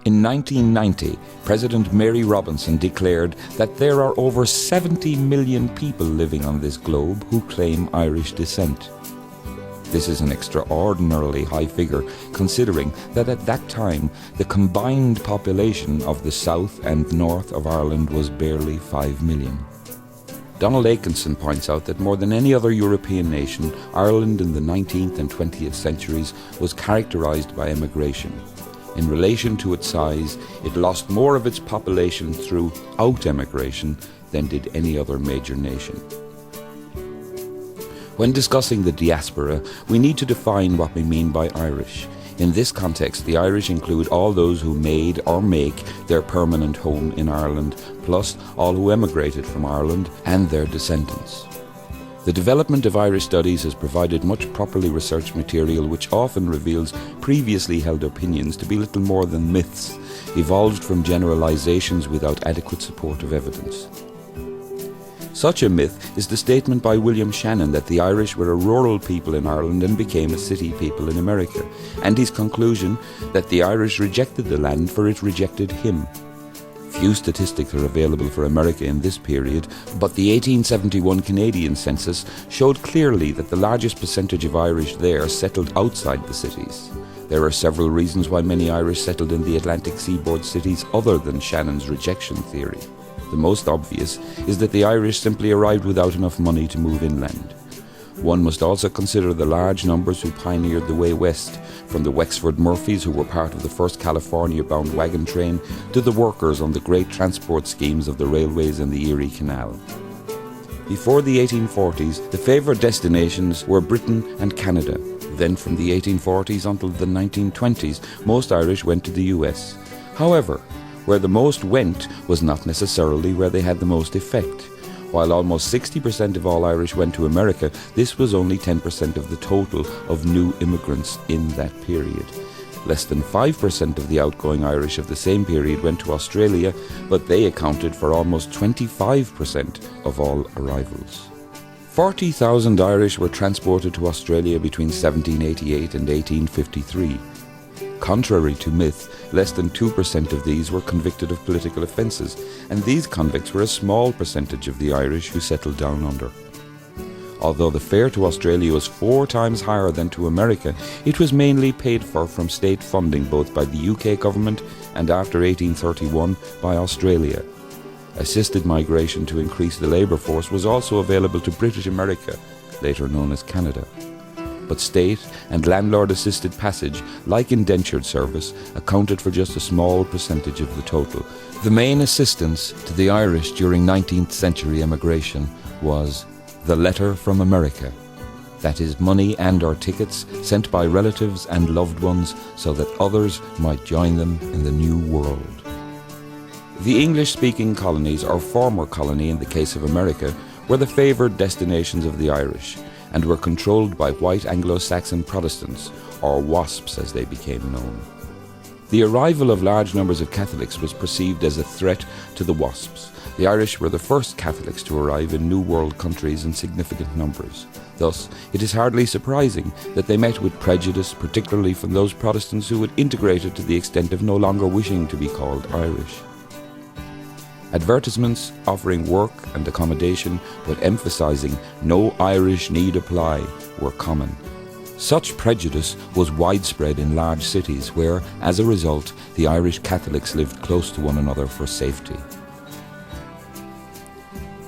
In 1990, President Mary Robinson declared that there are over 70 million people living on this globe who claim Irish descent. This is an extraordinarily high figure, considering that at that time the combined population of the south and north of Ireland was barely 5 million. Donald Akenson points out that more than any other European nation, Ireland in the 19th and 20th centuries was characterised by immigration. In relation to its size, it lost more of its population through out-emigration than did any other major nation. When discussing the diaspora, we need to define what we mean by Irish. In this context, the Irish include all those who made or make their permanent home in Ireland, plus all who emigrated from Ireland and their descendants. The development of Irish studies has provided much properly researched material which often reveals previously held opinions to be little more than myths, evolved from generalizations without adequate support of evidence. Such a myth is the statement by William Shannon that the Irish were a rural people in Ireland and became a city people in America, and his conclusion that the Irish rejected the land for it rejected him. Few statistics are available for America in this period, but the 1871 Canadian census showed clearly that the largest percentage of Irish there settled outside the cities. There are several reasons why many Irish settled in the Atlantic seaboard cities other than Shannon's rejection theory. The most obvious is that the Irish simply arrived without enough money to move inland. One must also consider the large numbers who pioneered the way west, from the Wexford Murphys, who were part of the first California-bound wagon train, to the workers on the great transport schemes of the railways and the Erie Canal. Before the 1840s, the favoured destinations were Britain and Canada. Then from the 1840s until the 1920s, most Irish went to the US. However, where the most went was not necessarily where they had the most effect. While almost 60% of all Irish went to America, this was only 10% of the total of new immigrants in that period. Less than 5% of the outgoing Irish of the same period went to Australia, but they accounted for almost 25% of all arrivals. 40,000 Irish were transported to Australia between 1788 and 1853. Contrary to myth, less than 2% of these were convicted of political offences, and these convicts were a small percentage of the Irish who settled down under. Although the fare to Australia was 4 times higher than to America, it was mainly paid for from state funding both by the UK government and after 1831 by Australia. Assisted migration to increase the labour force was also available to British America, later known as Canada. But state and landlord-assisted passage, like indentured service, accounted for just a small percentage of the total. The main assistance to the Irish during 19th century emigration was the letter from America. That is, money and/or tickets sent by relatives and loved ones so that others might join them in the new world. The English-speaking colonies, or former colony in the case of America, were the favoured destinations of the Irish, and were controlled by white Anglo-Saxon Protestants, or WASPs as they became known. The arrival of large numbers of Catholics was perceived as a threat to the WASPs. The Irish were the first Catholics to arrive in New World countries in significant numbers. Thus, it is hardly surprising that they met with prejudice, particularly from those Protestants who had integrated to the extent of no longer wishing to be called Irish. Advertisements offering work and accommodation but emphasising no Irish need apply were common. Such prejudice was widespread in large cities where, as a result, the Irish Catholics lived close to one another for safety.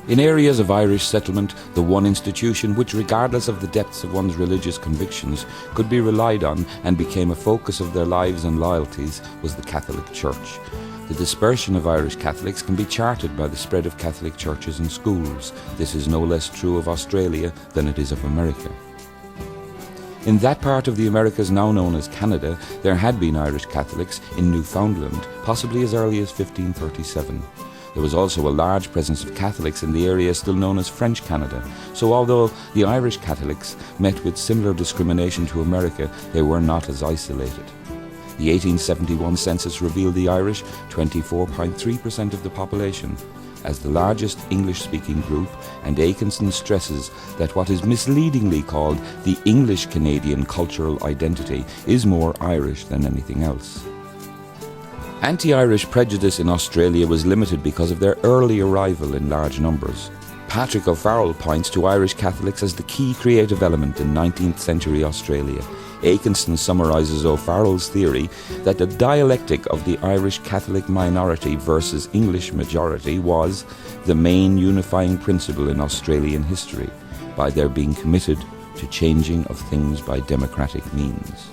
In areas of Irish settlement, the one institution which, regardless of the depths of one's religious convictions, could be relied on and became a focus of their lives and loyalties was the Catholic Church. The dispersion of Irish Catholics can be charted by the spread of Catholic churches and schools. This is no less true of Australia than it is of America. In that part of the Americas now known as Canada, there had been Irish Catholics in Newfoundland, possibly as early as 1537. There was also a large presence of Catholics in the area still known as French Canada, so although the Irish Catholics met with similar discrimination to America, they were not as isolated. The 1871 census revealed the Irish, 24.3% of the population, as the largest English-speaking group, and Akenson stresses that what is misleadingly called the English-Canadian cultural identity is more Irish than anything else. Anti-Irish prejudice in Australia was limited because of their early arrival in large numbers. Patrick O'Farrell points to Irish Catholics as the key creative element in 19th century Australia. Aikenson summarises O'Farrell's theory that the dialectic of the Irish Catholic minority versus English majority was the main unifying principle in Australian history, by their being committed to changing of things by democratic means.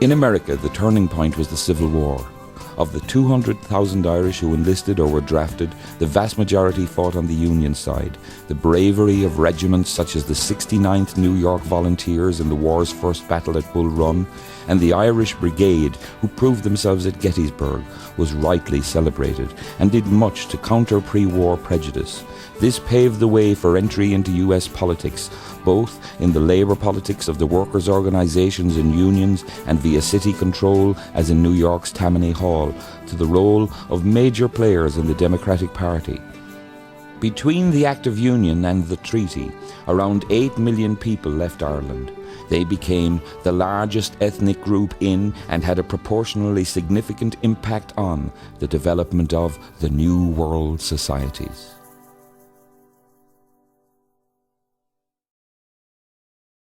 In America, the turning point was the Civil War. Of the 200,000 Irish who enlisted or were drafted, the vast majority fought on the Union side. The bravery of regiments such as the 69th New York Volunteers in the war's first battle at Bull Run, and the Irish Brigade, who proved themselves at Gettysburg, was rightly celebrated and did much to counter pre-war prejudice. This paved the way for entry into US politics, both in the labour politics of the workers' organisations and unions and via city control, as in New York's Tammany Hall, to the role of major players in the Democratic Party. Between the Act of Union and the treaty, around 8 million people left Ireland. They became the largest ethnic group in and had a proportionally significant impact on the development of the New World societies.